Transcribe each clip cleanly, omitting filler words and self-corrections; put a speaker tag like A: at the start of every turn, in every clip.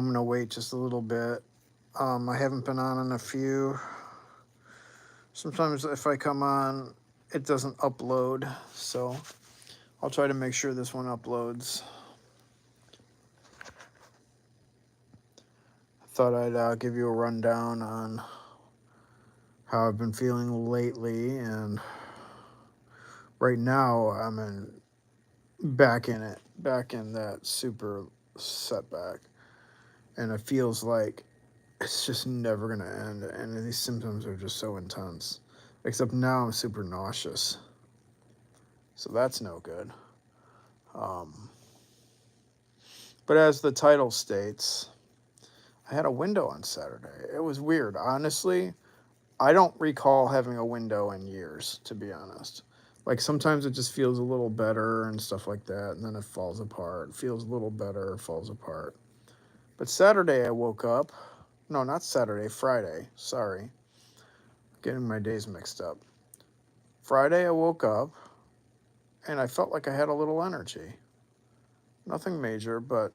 A: going to wait just a little bit. I haven't been on in a few. Sometimes if I come on, it doesn't upload. So I'll try to make sure this one uploads. I thought I'd give you a rundown on how I've been feeling lately. And right now, back in it, back in that super setback. And it feels like it's just never going to end. And these symptoms are just so intense. Except now I'm super nauseous. So that's no good. Um, but as the title states, I had a window on Saturday. It was weird. Honestly, I don't recall having a window in years, to be honest. Like sometimes it just feels a little better and stuff like that, and then it falls apart. It feels a little better, falls apart. But Saturday I woke up. No, not Saturday, Friday. Sorry. Getting my days mixed up. Friday I woke up and I felt like I had a little energy. Nothing major, but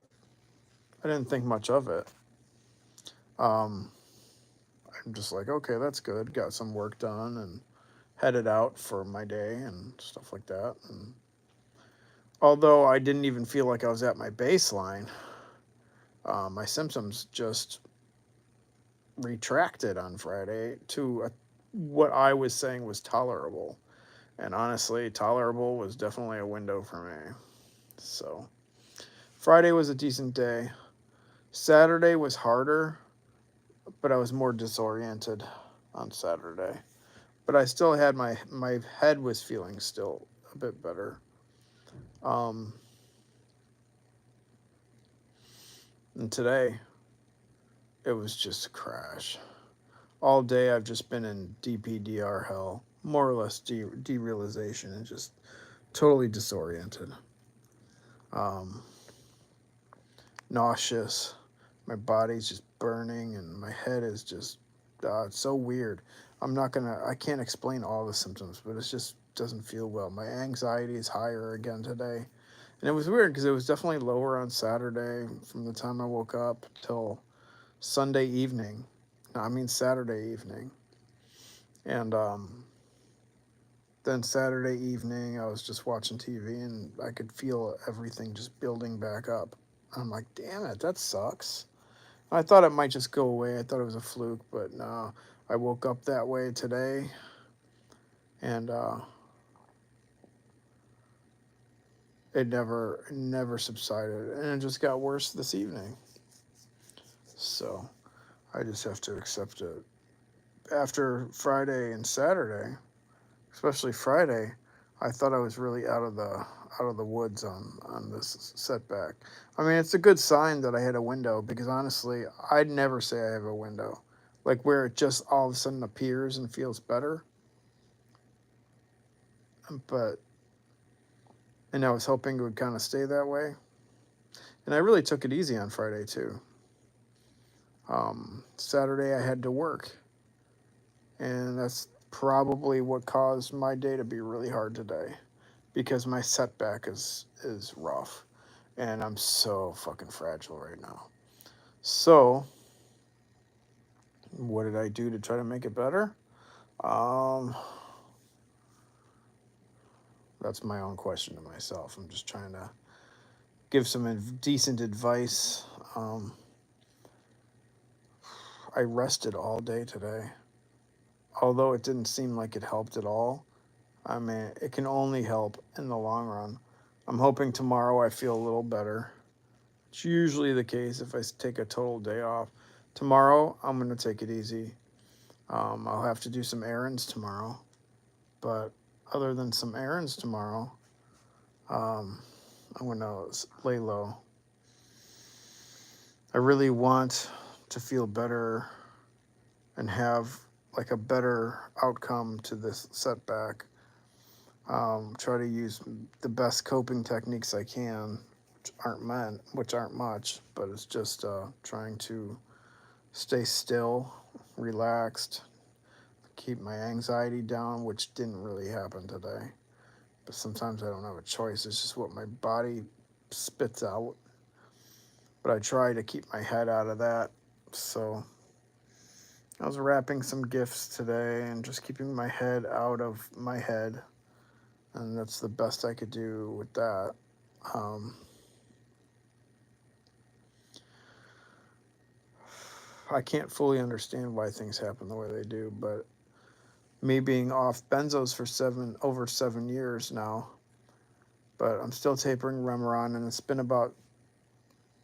A: I didn't think much of it. Um, I'm just like, okay, that's good. Got some work done and headed out for my day and stuff like that. And although I didn't even feel like I was at my baseline, my symptoms just retracted on Friday to what I was saying was tolerable. And honestly, tolerable was definitely a window for me. So Friday was a decent day. Saturday was harder, but I was more disoriented on Saturday. But I still had my head was feeling still a bit better. Um, and today it was just a crash. All day I've just been in DPDR hell, more or less derealization and just totally disoriented, um, nauseous. My body's just burning and my head is just it's so weird. I can't explain all the symptoms, but it just doesn't feel well. My anxiety is higher again today. And it was weird because it was definitely lower on Saturday from the time I woke up till Sunday evening. No, I mean Saturday evening. And then Saturday evening, I was just watching TV and I could feel everything just building back up. I'm like, damn it, that sucks. I thought it might just go away. I thought it was a fluke, but no. I woke up that way today, and it never subsided, and it just got worse this evening. So I just have to accept it. After Friday and Saturday, especially Friday, I thought I was really out of the woods on this setback. I mean, it's a good sign that I had a window because honestly, I'd never say I have a window, like where it just all of a sudden appears and feels better. But and I was hoping it would kind of stay that way. And I really took it easy on Friday too. Saturday I had to work, and that's probably what caused my day to be really hard today because my setback is rough and I'm so fucking fragile right now. So, what did I do to try to make it better? Um, that's my own question to myself. I'm just trying to give some decent advice. I rested all day today, although it didn't seem like it helped at all. I mean, it can only help in the long run. I'm hoping tomorrow I feel a little better. It's usually the case if I take a total day off. Tomorrow, I'm going to take it easy. I'll have to do some errands tomorrow. But other than some errands tomorrow, um, I'm going to lay low. I really want to feel better and have like a better outcome to this setback. Try to use the best coping techniques I can, which aren't much, but it's just trying to stay still, relaxed, keep my anxiety down, which didn't really happen today. But sometimes I don't have a choice. It's just what my body spits out. but I try to keep my head out of that. So I was wrapping some gifts today and just keeping my head out of my head, and that's the best I could do with that. Um, I can't fully understand why things happen the way they do, but me being off benzos for over 7 years now, but I'm still tapering Remeron, and it's been about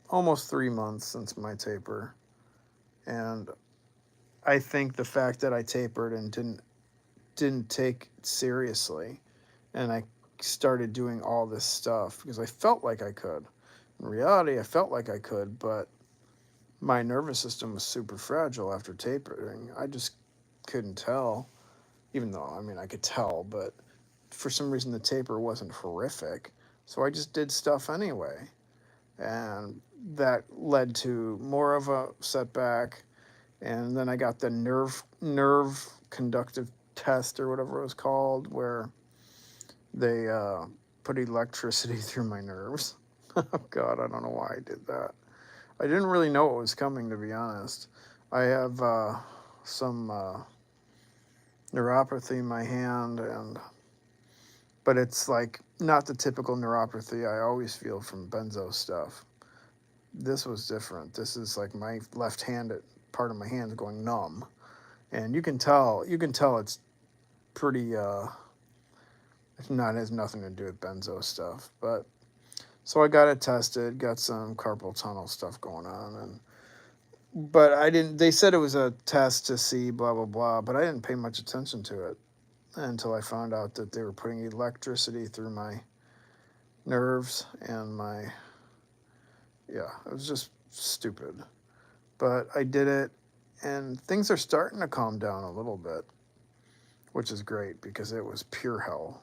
A: almost 3 months since my taper. And I think the fact that I tapered and didn't take it seriously, and I started doing all this stuff because I felt like I could. In reality, I felt like I could, but my nervous system was super fragile after tapering. I just couldn't tell, even though, I mean, I could tell, but for some reason the taper wasn't horrific. So I just did stuff anyway. And that led to more of a setback. And then I got the nerve conductive test or whatever it was called, where they put electricity through my nerves. Oh God, I don't know why I did that. I didn't really know what was coming, to be honest. I have some neuropathy in my hand, but it's like not the typical neuropathy I always feel from benzo stuff. This was different. This is like my left hand, part of my hand is going numb, and you can tell it's pretty. It's not has nothing to do with benzo stuff, but so I got it tested, got some carpal tunnel stuff going on, but I didn't. They said it was a test to see blah blah blah, but I didn't pay much attention to it until I found out that they were putting electricity through my nerves and my, yeah, it was just stupid. But I did it, and things are starting to calm down a little bit, which is great because it was pure hell.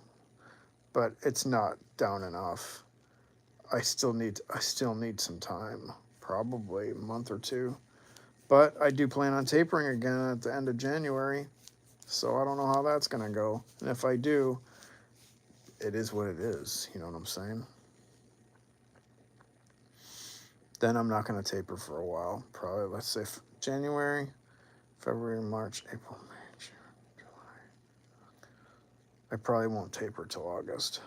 A: But it's not down enough. I still need some time, probably a month or two. But I do plan on tapering again at the end of January, so I don't know how that's gonna go. And if I do, it is what it is. You know what I'm saying? Then I'm not gonna taper for a while. Probably, let's say January, February, March, April, May, June, July. I probably won't taper till August.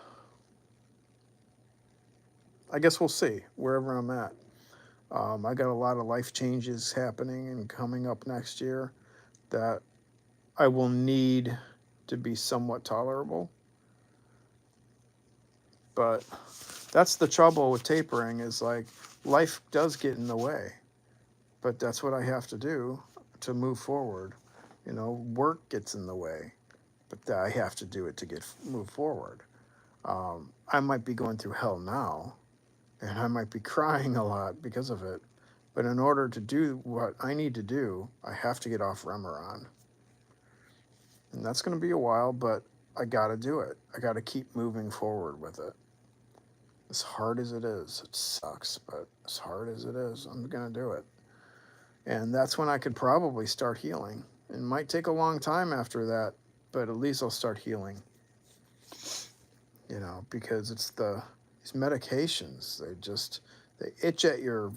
A: I guess we'll see wherever I'm at. I got a lot of life changes happening and coming up next year that I will need to be somewhat tolerable. But that's the trouble with tapering, is like life does get in the way. But that's what I have to do to move forward. You know, work gets in the way, but I have to do it to move forward. I might be going through hell now, and I might be crying a lot because of it. But in order to do what I need to do, I have to get off Remeron. And that's going to be a while, but I got to do it. I got to keep moving forward with it. As hard as it is, it sucks, but as hard as it is, I'm going to do it. And that's when I could probably start healing. It might take a long time after that, but at least I'll start healing. You know, because it's these medications, they itch at your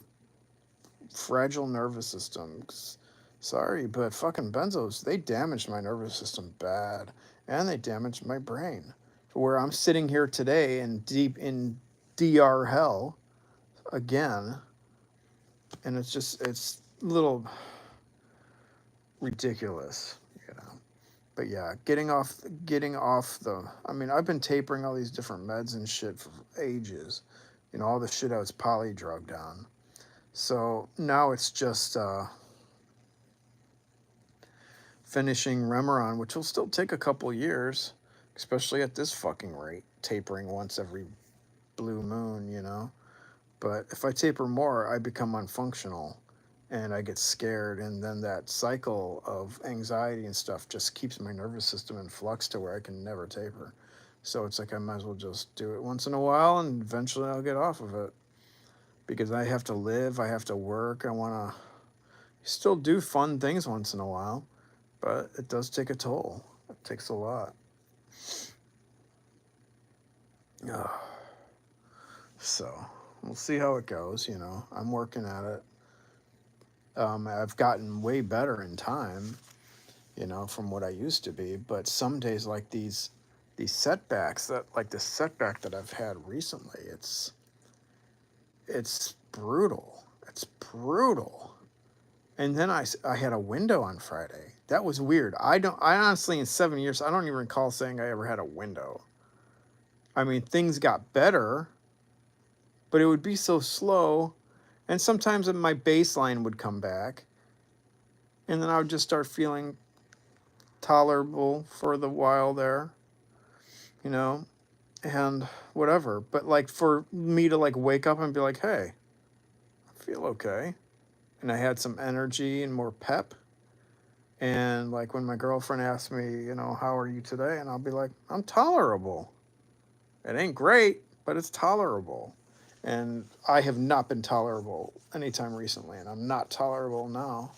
A: fragile nervous system. Sorry, but fucking benzos, they damaged my nervous system bad, and they damaged my brain. To where I'm sitting here today and deep in DR hell again, and it's a little ridiculous, you know. But yeah, getting off the. I mean, I've been tapering all these different meds and shit for ages. You know, all the shit I was poly drugged on. So now it's just finishing Remeron, which will still take a couple years, especially at this fucking rate, tapering once every blue moon, you know. But if I taper more, I become unfunctional and I get scared, and then that cycle of anxiety and stuff just keeps my nervous system in flux to where I can never taper. So it's like I might as well just do it once in a while, and eventually I'll get off of it. Because I have to live, I have to work, I want to still do fun things once in a while, but it does take a toll. It takes a lot. So, we'll see how it goes. You know, I'm working at it. I've gotten way better in time, you know, from what I used to be. But some days, like these setbacks, that like the setback that I've had recently, it's brutal. It's brutal. And then I had a window on Friday. That was weird. I honestly, in 7 years, I don't even recall saying I ever had a window. I mean, things got better, but it would be so slow. And sometimes my baseline would come back, and then I would just start feeling tolerable for the while there, you know, and whatever. But like for me to like wake up and be like, hey, I feel okay. And I had some energy and more pep. And like when my girlfriend asks me, you know, how are you today? And I'll be like, I'm tolerable. It ain't great, but it's tolerable. And I have not been tolerable anytime recently, and I'm not tolerable now.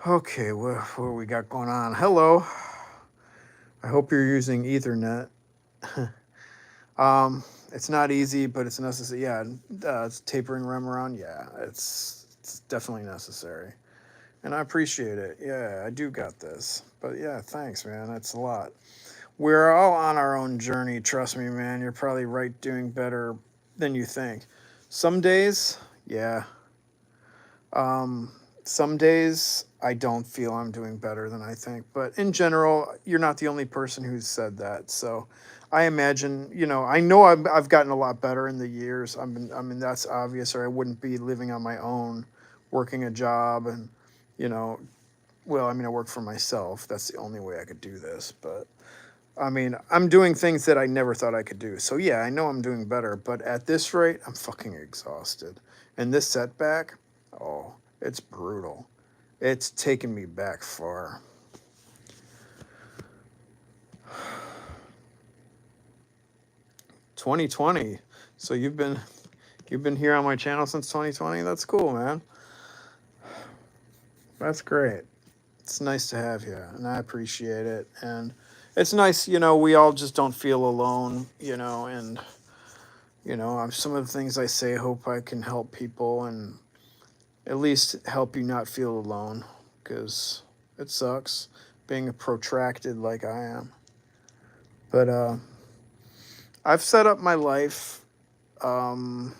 A: Okay, what we got going on? Hello. I hope you're using Ethernet. It's not easy, but it's necessary. Yeah, it's tapering RAM around. Yeah, it's definitely necessary, and I appreciate it. Yeah, I do got this. But yeah, thanks, man. That's a lot. We're all on our own journey. Trust me, man. You're probably right, doing better than you think. Some days, yeah. Um, some days I don't feel I'm doing better than I think, but in general, you're not the only person who's said that. So I imagine, you know, I know I've gotten a lot better in the years. I mean, that's obvious, or I wouldn't be living on my own, working a job, and, you know, well, I mean, I work for myself. That's the only way I could do this. But I mean, I'm doing things that I never thought I could do. So yeah, I know I'm doing better. But at this rate, I'm fucking exhausted. And this setback, oh, it's brutal. It's taken me back far. 2020. So you've been here on my channel since 2020. That's cool, man. That's great. It's nice to have you, and I appreciate it. And it's nice, you know, we all just don't feel alone, you know, and you know, some of the things I say, I hope I can help people and at least help you not feel alone, because it sucks being protracted like I am. But I've set up my life um,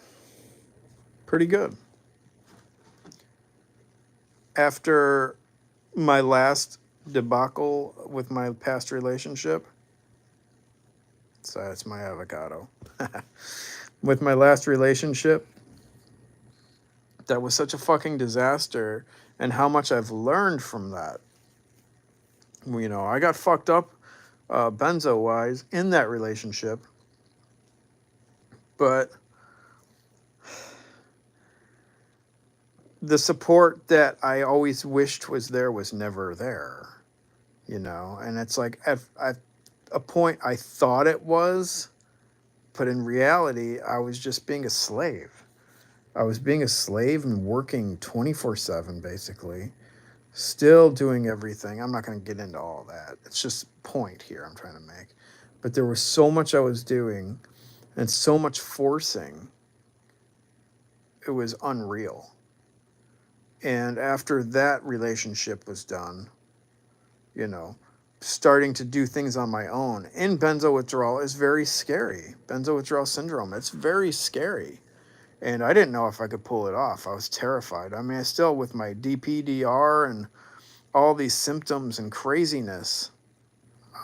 A: pretty good. After my last debacle with my past relationship, so that's my avocado. With my last relationship, that was such a fucking disaster, and how much I've learned from that. You know, I got fucked up benzo wise in that relationship, but the support that I always wished was there was never there, you know. And it's like at a point I thought it was, but in reality I was just being a slave. I was being a slave and working 24/7 basically, still doing everything. I'm not going to get into all that. It's just point here I'm trying to make. But there was so much I was doing and so much forcing. It was unreal. And after that relationship was done, you know, starting to do things on my own in benzo withdrawal is very scary. Benzo withdrawal syndrome, it's very scary. And I didn't know if I could pull it off. I was terrified. I mean, I still, with my DPDR and all these symptoms and craziness,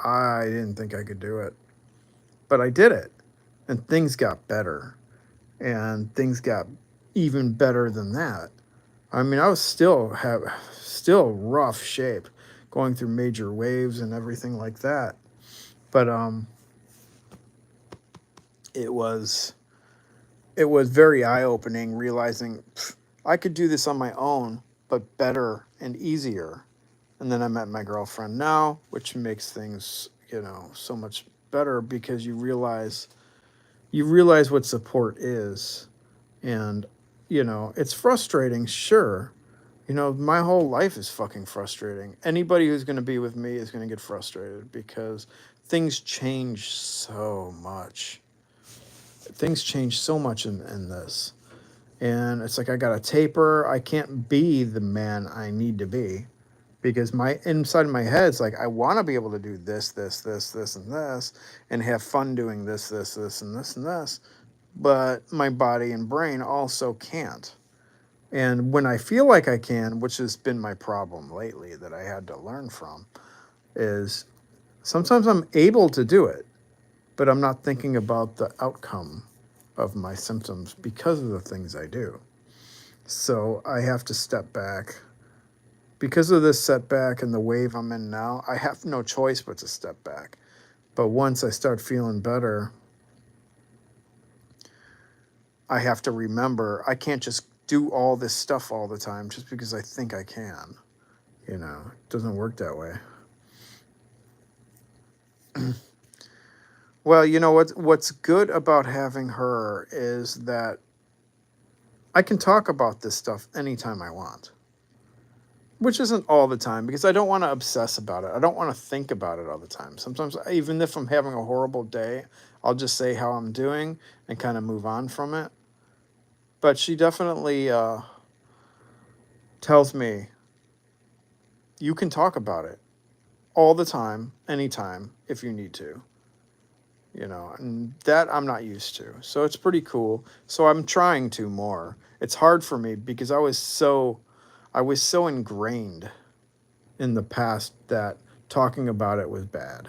A: I didn't think I could do it. But I did it. And things got better. And things got even better than that. I mean, I was still rough shape, going through major waves and everything like that. But it was very eye opening, realizing I could do this on my own, but better and easier. And then I met my girlfriend now, which makes things, you know, so much better, because you realize what support is. And you know, it's frustrating, sure. You know, my whole life is fucking frustrating. Anybody who's going to be with me is going to get frustrated, because things change so much. Things change so much in this. And it's like I got a taper. I can't be the man I need to be because my inside of my head is like I want to be able to do this, and this, and have fun doing this, and this, and this. But my body and brain also can't. And when I feel like I can, which has been my problem lately that I had to learn from, is sometimes I'm able to do it, but I'm not thinking about the outcome of my symptoms because of the things I do. So I have to step back. Because of this setback and the wave I'm in now, I have no choice but to step back. But once I start feeling better, I have to remember I can't just do all this stuff all the time just because I think I can. You know, it doesn't work that way. Well, you know what's good about having her is that I can talk about this stuff anytime I want. Which isn't all the time because I don't want to obsess about it. I don't want to think about it all the time. Sometimes, even if I'm having a horrible day, I'll just say how I'm doing and kind of move on from it. But she definitely tells me, you can talk about it all the time, anytime, if you need to. You know, and that I'm not used to. So it's pretty cool. So I'm trying to more. It's hard for me because I was so ingrained in the past that talking about it was bad.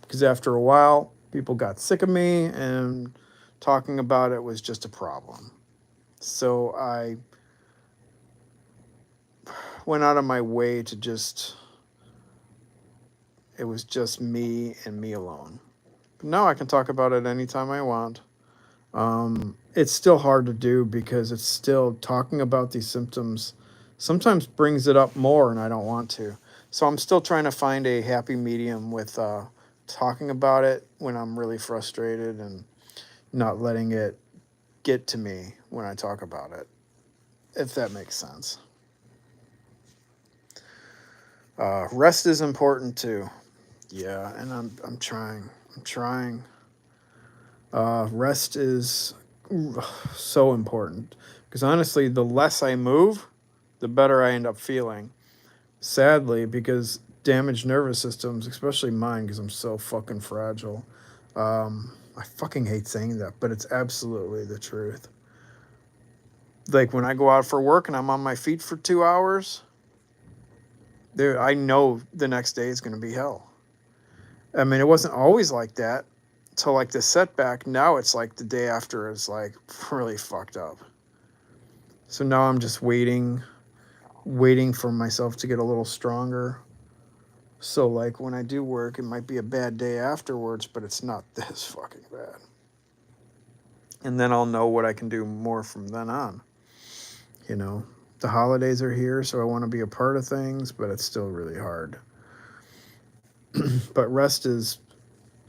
A: Because after a while, people got sick of me and talking about it was just a problem. So I went out of my way to just, it was just me and me alone. But now I can talk about it anytime I want. It's still hard to do because it's still talking about these symptoms sometimes brings it up more and I don't want to. So I'm still trying to find a happy medium with talking about it when I'm really frustrated and not letting it get to me when I talk about it, if that makes sense. Rest is important too. Yeah, and I'm trying. I'm trying. Rest is so important because honestly, the less I move, the better I end up feeling. Sadly, because damaged nervous systems, especially mine, because I'm so fucking fragile. I fucking hate saying that, but it's absolutely the truth. Like when I go out for work and I'm on my feet for 2 hours, there I know the next day is going to be hell. I mean, it wasn't always like that till like the setback. Now it's like the day after is like really fucked up. So now I'm just waiting for myself to get a little stronger. So like when I do work, it might be a bad day afterwards, but it's not this fucking bad. And then I'll know what I can do more from then on. You know, the holidays are here, so I want to be a part of things, but it's still really hard. But rest is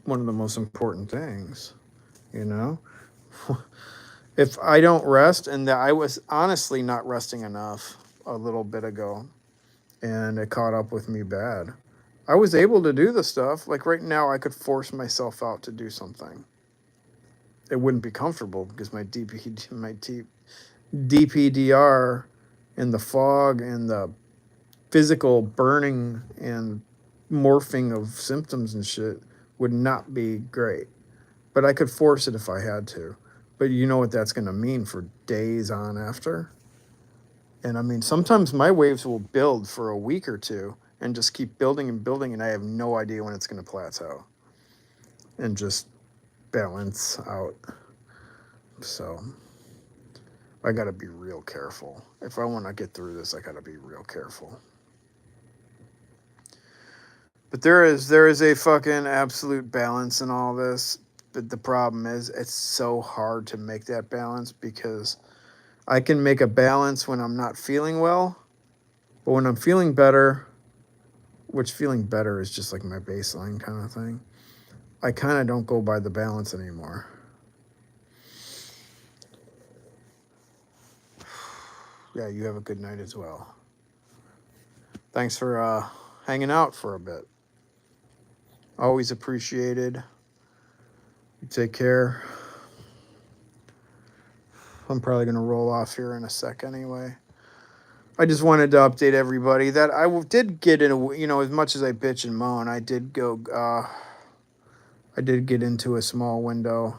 A: one of the most important things, you know? If I don't rest, and that I was honestly not resting enough a little bit ago, and it caught up with me bad. I was able to do the stuff. Like right now, I could force myself out to do something. It wouldn't be comfortable because DPDR and the fog and the physical burning and morphing of symptoms and shit would not be great. But I could force it if I had to. But you know what that's going to mean for days on after? And I mean, sometimes my waves will build for a week or two and just keep building and building, and I have no idea when it's going to plateau and just balance out. So I got to be real careful. If I want to get through this, I got to be real careful. But there is a fucking absolute balance in all this. But the problem is it's so hard to make that balance because I can make a balance when I'm not feeling well, but when I'm feeling better, which feeling better is just like my baseline kind of thing, I kind of don't go by the balance anymore. Yeah, you have a good night as well. Thanks for hanging out for a bit. Always appreciated. You take care. I'm probably going to roll off here in a sec anyway. I just wanted to update everybody that I did get in a, as much as I bitch and moan, I did get into a small window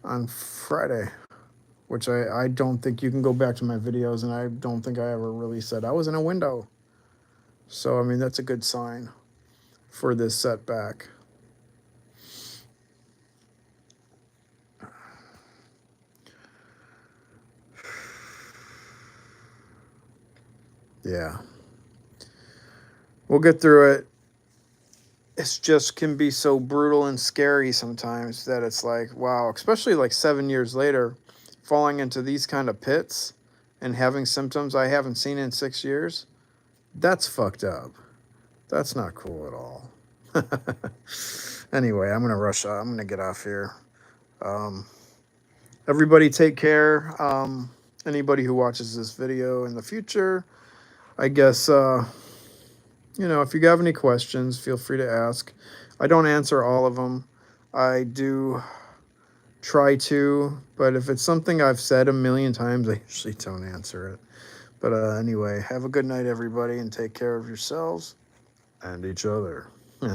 A: on Friday, which I don't think you can go back to my videos, and I don't think I ever really said I was in a window. So, I mean, that's a good sign for this setback. Yeah. We'll get through it. It's just can be so brutal and scary sometimes that it's like, wow, especially like 7 years later, falling into these kind of pits and having symptoms I haven't seen in 6 years. That's fucked up. That's not cool at all. Anyway, I'm gonna rush out. I'm gonna get off here. Everybody take care. Anybody who watches this video in the future, I guess, if you have any questions, feel free to ask. I don't answer all of them. I do try to, but if it's something I've said a million times, I usually don't answer it. But anyway, have a good night, everybody, and take care of yourselves and each other.